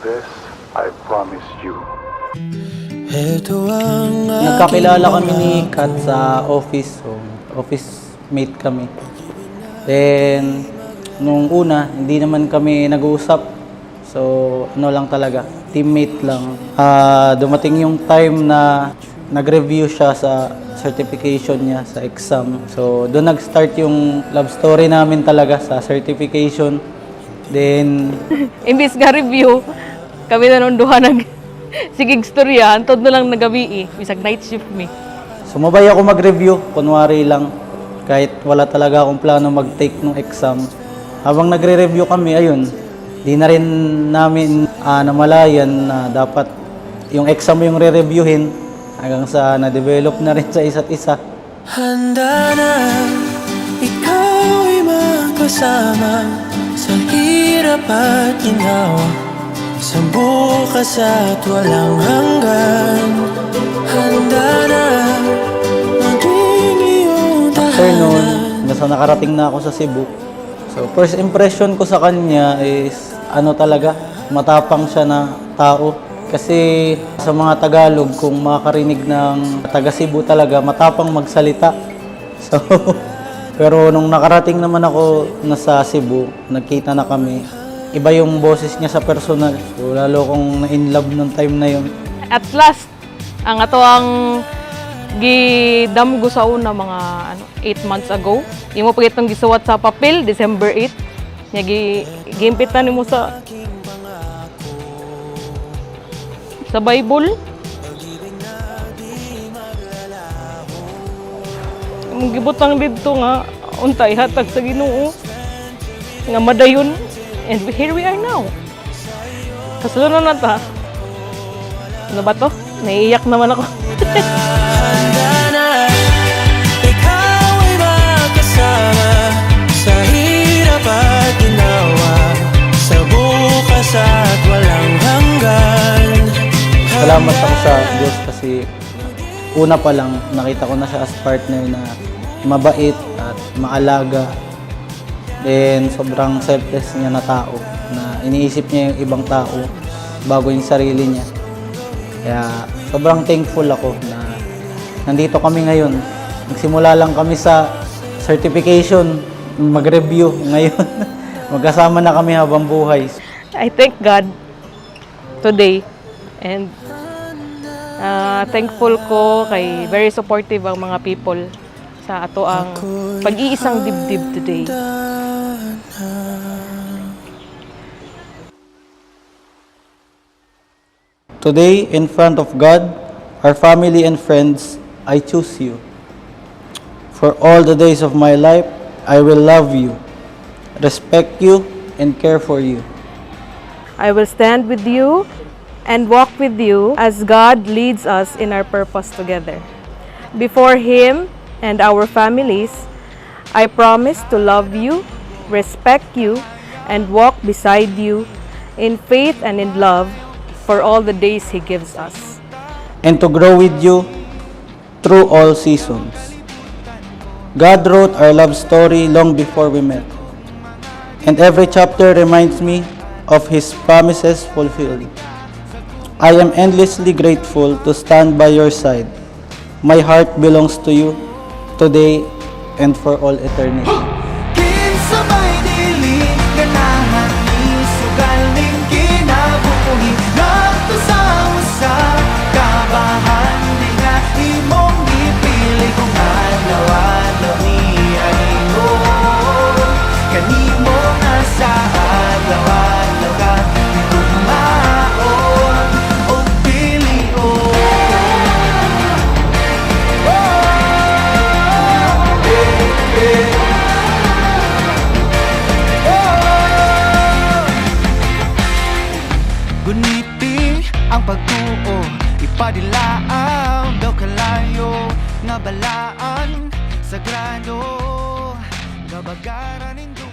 This I promise you. Nagkakilala kami ni Kat sa office. So, office mate kami. Then, nung una, hindi naman kami nag-uusap. So, ano lang talaga, teammate lang. Dumating yung time na nag-review siya sa certification niya sa exam. So, doon nag-start yung love story namin talaga sa certification. Then, Imbis nga review, kami na nung duha sigig storya, antod na lang nagabi bisag night shift mi. sumabay ako mag-review, kunwari lang. Kahit wala talaga akong plano mag-take ng exam. Habang nagre-review kami, ayun, di na rin namin namalayan na dapat yung exam yung re-reviewin hanggang sa na-develop na rin sa isa't isa. Handa na, ikaw ay magkasama sa hirap at ginawa, sa bukas at walang hanggan. Handa na, maging iyong After nun, tahanan. nasa nakarating na ako sa Cebu. So, first impression ko sa kanya is, ano talaga, matapang siya na tao. Kasi sa mga Tagalog, kung makakarinig ng taga Cebu talaga, matapang magsalita. So, pero nung nakarating naman ako nasa Cebu, nagkita na kami, iba yung boses niya sa personal. So, lalo kong na-inlove nung time na yun. At last, ang ato ang gidamgo sa una mga 8 months ago. Imo pa itong gisuwat sa papel, December 8. Nya gimpitan nimo sa Bible. Ang gibutang dito nga untay hatag sa Ginoo nga madayon, and here we are now. Kasunod na ta. Ano ba to? Naiiyak naman ako. Handa na, ikaw ay magkasama sa hirap at ginawa, sa bukas at walang hanggan. Salamat ako sa Diyos kasi una pa lang nakita ko na siya as partner na mabait at maalaga. Then sobrang selfless niya na tao na iniisip niya yung ibang tao bago yung sarili niya. Kaya sobrang thankful ako na nandito kami ngayon. Nagsimula lang kami sa certification, mag-review ngayon. Magkasama na kami habang buhay. I thank God today, and thankful ko kay very supportive ang mga people sa ato ang pag-iisang dibdib today. Today, in front of God, our family and friends, I choose you. For all the days of my life, I will love you, respect you, and care for you. I will stand with you and walk with you as God leads us in our purpose together. Before Him and our families, I promise to love you, respect you, and walk beside you in faith and in love for all the days He gives us. And to grow with you through all seasons. God wrote our love story long before we met. And every chapter reminds me of His promises fulfilled. I am endlessly grateful to stand by your side. My heart belongs to you today and for all eternity. Kinsabay dili ganahan ni sugal ning kinabuhi ngadto sa usa kabahan di nga imong gipili kung adlaw-adlaw ni animo kanimo nga sa adlaw-adlaw ka tugmaon o pilion. Gunipi ang pagtuo, ipadilaan daw kalayo nga balaan sagrado, gabagaran indo.